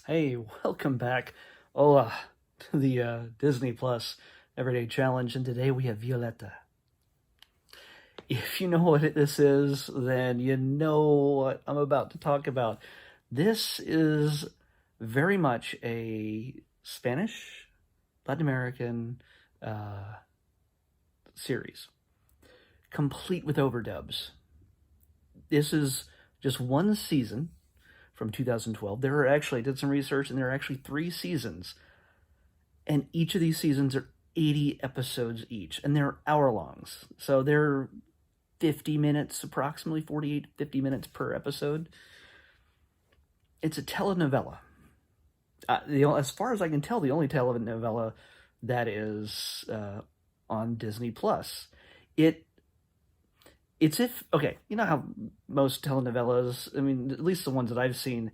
Hey, welcome back. To the Disney Plus Everyday Challenge, and today we have Violetta. If you know what this is, then you know what I'm about to talk about. This is very much a Spanish, Latin American series, complete with overdubs. This is just one season from 2012. I did some research, and there are actually 3 seasons, and each of these seasons are 80 episodes each, and they're hour longs. So they're 50 minutes, approximately 48, 50 minutes per episode. It's a telenovela. As far as I can tell, the only telenovela that is on Disney Plus. It's if okay, you know how most telenovelas, I mean, at least the ones that I've seen,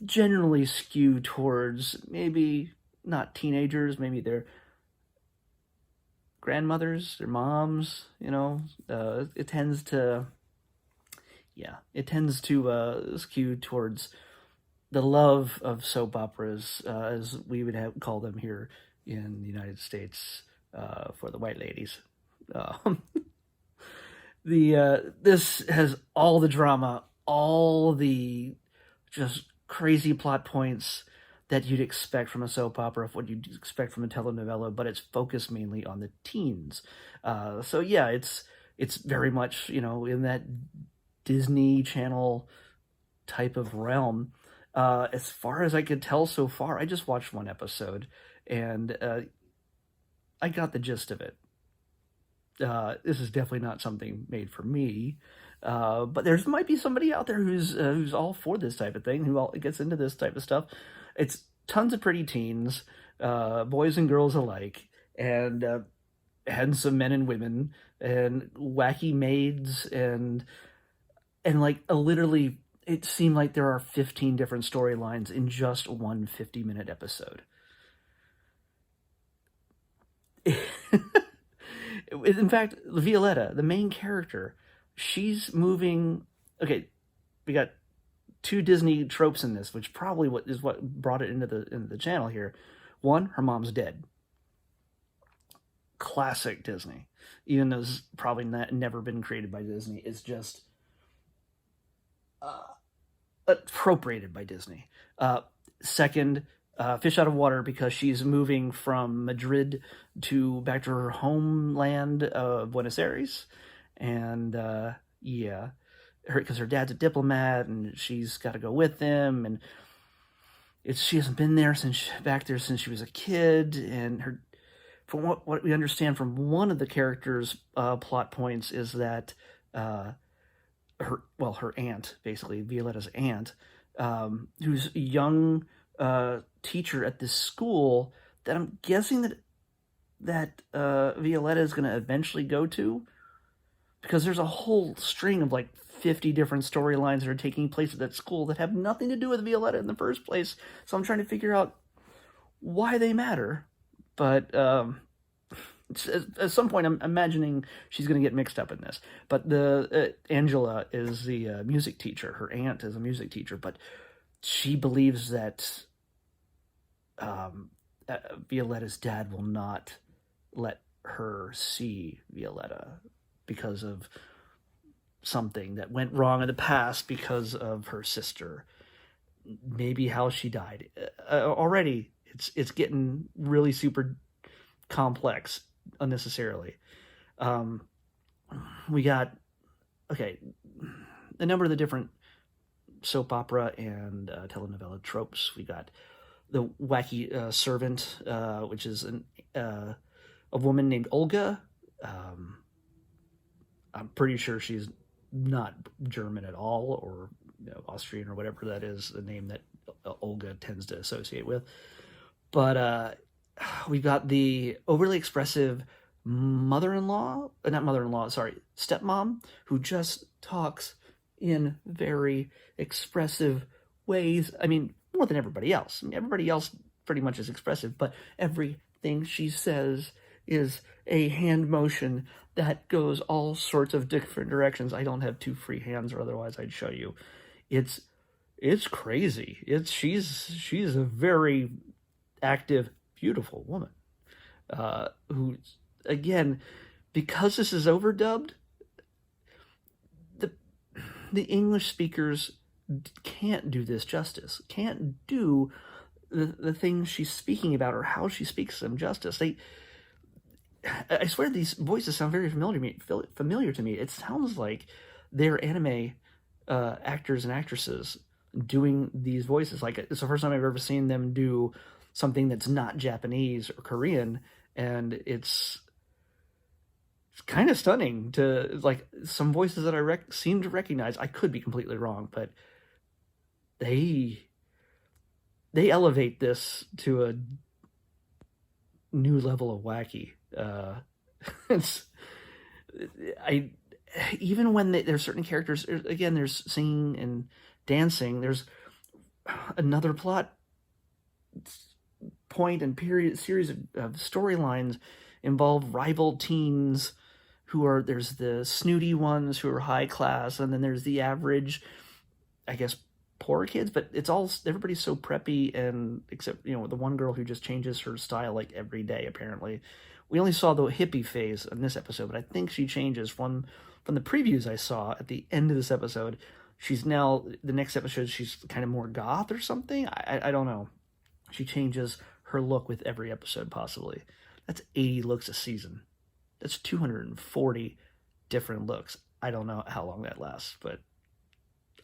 generally skew towards maybe not teenagers, maybe their grandmothers, their moms. It tends to skew towards the love of soap operas, as we would call them here in the United States, for the white ladies. Uh, the This has all the drama, all the just crazy plot points that you'd expect from a soap opera, what you'd expect from a telenovela, but it's focused mainly on the teens. So yeah, it's very much in that Disney Channel type of realm. As far as I could tell so far, I just watched one episode, and I got the gist of it. This is definitely not something made for me, but there might be somebody out there who's all for this type of thing, who all gets into this type of stuff. It's tons of pretty teens, boys and girls alike, and handsome men and women, and wacky maids, and like literally, it seemed like there are 15 different storylines in just one 50-minute episode. In fact, Violetta, the main character, she's moving. Okay, we got 2 Disney tropes in this, which probably what brought it into the channel here. One, her mom's dead. Classic Disney, even though it's probably never been created by Disney. It's just uh, appropriated by Disney. Second, fish out of water, because she's moving from Madrid to back to her homeland of Buenos Aires, and yeah, because her dad's a diplomat and she's got to go with him, and she hasn't been there back there since she was a kid, and from what we understand from one of the characters' plot points is that her aunt, basically Violetta's aunt, who's a young teacher at this school that I'm guessing that Violetta is going to eventually go to, because there's a whole string of like 50 different storylines that are taking place at that school that have nothing to do with Violetta in the first place. So I'm trying to figure out why they matter. But at some point, I'm imagining she's going to get mixed up in this. But the Angela is the music teacher. Her aunt is a music teacher, but she believes that Violetta's dad will not let her see Violetta because of something that went wrong in the past because of her sister. Maybe how she died. Already, it's getting really super complex unnecessarily. We got a number of the different soap opera and telenovela tropes. We got the wacky servant, which is a woman named Olga. I'm pretty sure she's not German at all, or Austrian, or whatever that is, the name that Olga tends to associate with. But we've got the overly expressive stepmom, who just talks in very expressive ways. I mean, more than everybody else. I mean, everybody else pretty much is expressive, but everything she says is a hand motion that goes all sorts of different directions. I don't have 2 free hands, or otherwise I'd show you. It's it's crazy. She's a very active, beautiful woman. Who, again, because this is overdubbed, the the English speakers can't do this justice. Can't do the things she's speaking about or how she speaks them justice. I swear these voices sound very familiar to me. It sounds like they're anime actors and actresses doing these voices. Like, it's the first time I've ever seen them do something that's not Japanese or Korean, and it's kind of stunning to, like, some voices that I seem to recognize. I could be completely wrong, but they elevate this to a new level of wacky. It's I even when there's certain characters, again, there's singing and dancing. There's another plot point and series of storylines involve rival teens there's the snooty ones who are high class, and then there's the average, I guess, poor kids, but everybody's so preppy, and except, the one girl who just changes her style like every day, apparently. We only saw the hippie phase in this episode, but I think she changes from the previews I saw at the end of this episode. She's now, the next episode, she's kind of more goth or something. I don't know. She changes her look with every episode, possibly. That's 80 looks a season. That's 240 different looks. I don't know how long that lasts, but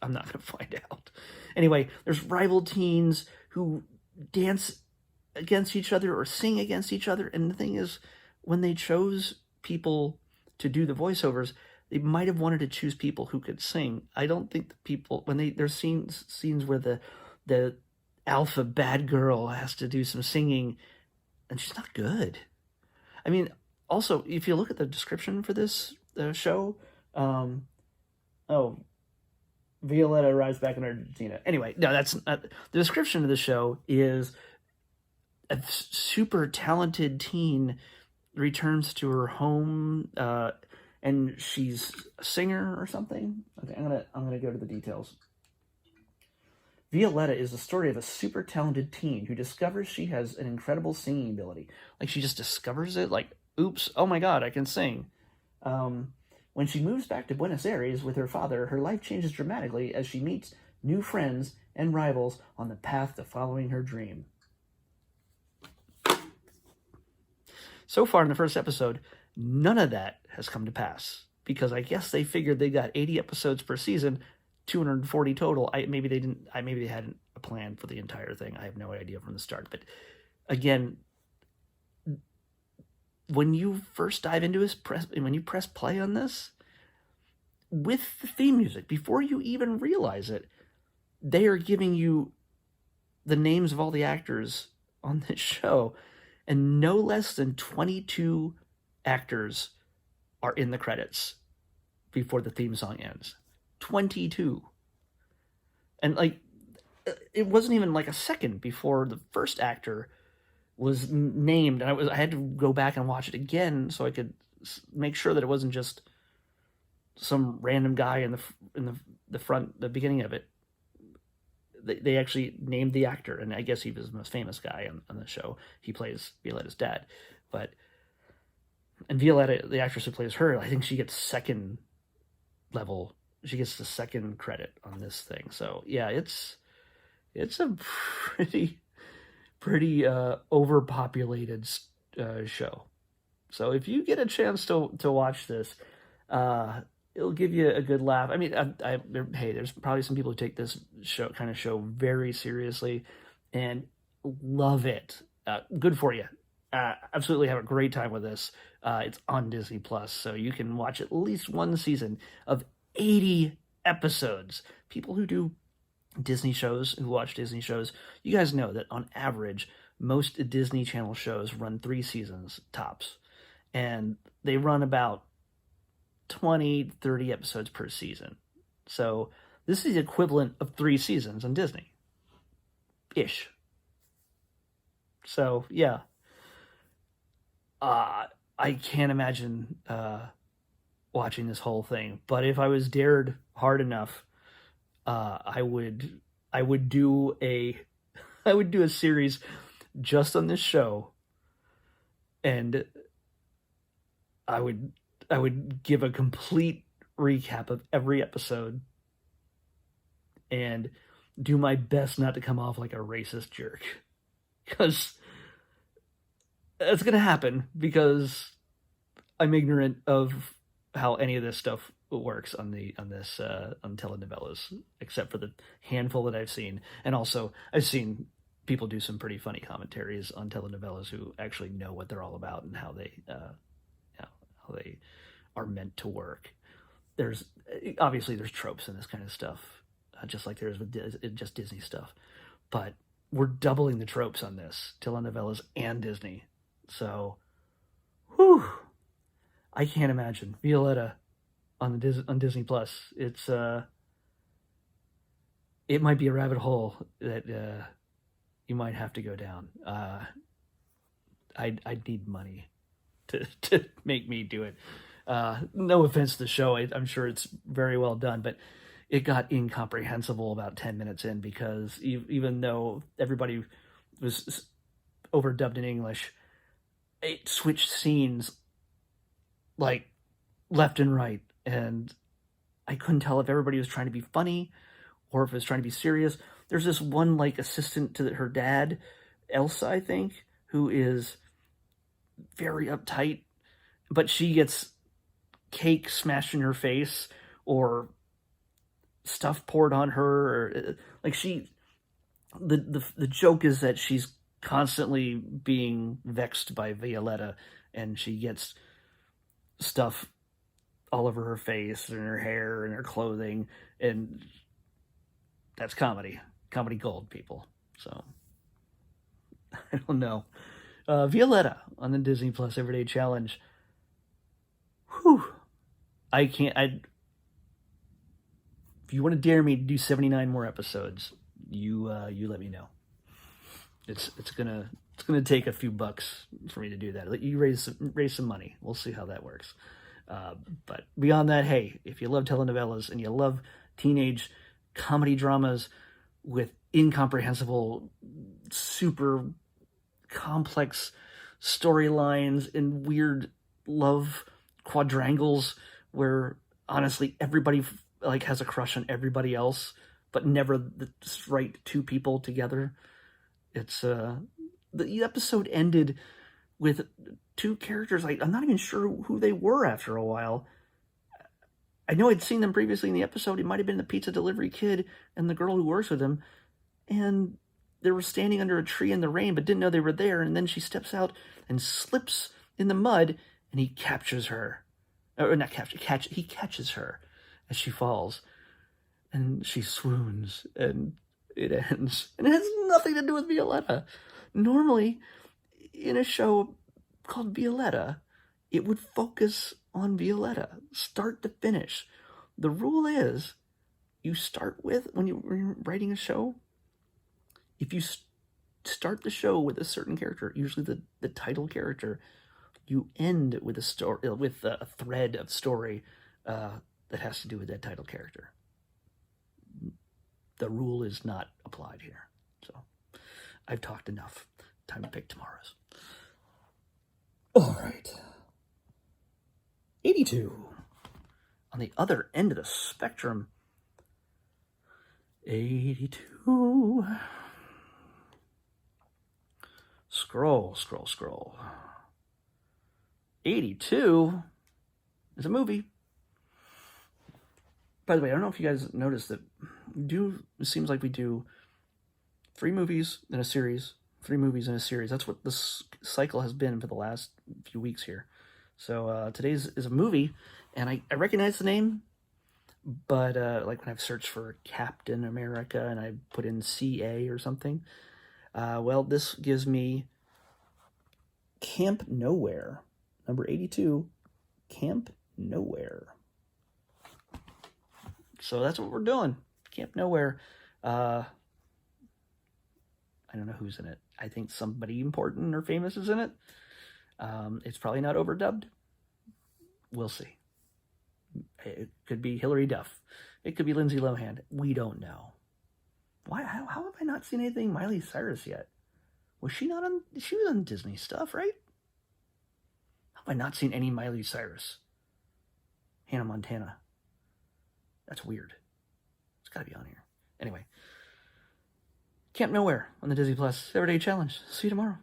I'm not going to find out. Anyway, there's rival teens who dance against each other or sing against each other. And the thing is, when they chose people to do the voiceovers, they might have wanted to choose people who could sing. I don't think the people, there's scenes where the alpha bad girl has to do some singing, and she's not good. I mean, also, if you look at the description for this show, Violetta arrives back in Argentina. Anyway, no, that's not, the description of the show is a super talented teen returns to her home, and she's a singer or something. Okay, I'm gonna go to the details. Violetta is the story of a super talented teen who discovers she has an incredible singing ability. Like, she just discovers it, like, oops, oh my god, I can sing. When she moves back to Buenos Aires with her father, her life changes dramatically as she meets new friends and rivals on the path to following her dream. So far in the first episode, none of that has come to pass, because I guess they figured they got 80 episodes per season, 240 total. Maybe they hadn't a plan for the entire thing. I have no idea from the start. But again, when you first dive into this, when you press play on this, with the theme music, before you even realize it, they are giving you the names of all the actors on this show, and no less than 22 actors are in the credits before the theme song ends. 22. And, like, it wasn't even like a second before the first actor was named, and I had to go back and watch it again so I could make sure that it wasn't just some random guy in the front, the beginning of it. They actually named the actor, and I guess he was the most famous guy on the show. He plays Violetta's dad, and Violetta, the actress who plays her, I think she gets second level. She gets the second credit on this thing. So yeah, it's a pretty overpopulated show. So if you get a chance to watch this, it'll give you a good laugh. I mean, hey, there's probably some people who take this show very seriously and love it. Good for you. Absolutely have a great time with this. It's on Disney Plus, so you can watch at least one season of 80 episodes. People who do Disney shows, who watch Disney shows, you guys know that on average, most Disney Channel shows run 3 seasons tops. And they run about 20, 30 episodes per season. So this is the equivalent of 3 seasons on Disney. Ish. So, yeah. I can't imagine watching this whole thing. But if I was dared hard enough, I I would do a series just on this show, and I would give a complete recap of every episode and do my best not to come off like a racist jerk, because it's gonna happen, because I'm ignorant of how any of this stuff works on telenovelas, except for the handful that I've seen. And also, I've seen people do some pretty funny commentaries on telenovelas who actually know what they're all about and how they are meant to work. There's obviously there's tropes in this kind of stuff, just like there's with just Disney stuff, but we're doubling the tropes on this, telenovelas and Disney. So, whew, I can't imagine Violetta on Disney Plus. It might be a rabbit hole that you might have to go down. I'd need money to make me do it. No offense to the show, I'm sure it's very well done, but it got incomprehensible about 10 minutes in, because even though everybody was overdubbed in English, it switched scenes like left and right, and I couldn't tell if everybody was trying to be funny or if it was trying to be serious. There's this one like assistant to her dad, Elsa, I think, who is very uptight, but she gets cake smashed in her face or stuff poured on her, or like the joke is that she's constantly being vexed by Violetta, and she gets stuff all over her face and her hair and her clothing, and that's comedy gold, people. So I don't know. Violetta on the Disney Plus Everyday Challenge. Whew. If you want to dare me to do 79 more episodes, you let me know. It's gonna take a few bucks for me to do that. Let you raise some money. We'll see how that works. But beyond that, hey, if you love telenovelas and you love teenage comedy dramas with incomprehensible, super complex storylines and weird love quadrangles where honestly everybody like has a crush on everybody else, but never the right two people together. It's the episode ended with two characters I'm not even sure who they were after a while. I know I'd seen them previously in the episode. It might have been the pizza delivery kid and the girl who works with him, and they were standing under a tree in the rain but didn't know they were there, and then she steps out and slips in the mud, and he captures her. Or not capture, he catches her as she falls, and she swoons, and it ends. And it has nothing to do with Violetta. Normally, in a show called Violetta, it would focus on Violetta, start to finish. The rule is, you start with, when you're writing a show, if you start the show with a certain character, usually the title character, you end with a story, with a thread of story that has to do with that title character. The rule is not applied here. So I've talked enough. Time to pick tomorrow's. All right. 82. On the other end of the spectrum. 82. Scroll. 82 is a movie. By the way, I don't know if you guys noticed that it seems like we do 3 movies in a series. 3 movies in a series. That's what this cycle has been for the last few weeks here. So today's is a movie, and I recognize the name, but like when I've searched for Captain America and I put in CA or something, well, this gives me Camp Nowhere, number 82, Camp Nowhere. So that's what we're doing, Camp Nowhere. I don't know who's in it. I think somebody important or famous is in it. It's probably not overdubbed. We'll see. It could be Hilary Duff. It could be Lindsay Lohan. We don't know. Why? How have I not seen anything Miley Cyrus yet? Was she not on? She was on Disney stuff, right? How have I not seen any Miley Cyrus? Hannah Montana. That's weird. It's got to be on here. Anyway, Camp Nowhere on the Disney Plus Everyday Challenge. See you tomorrow.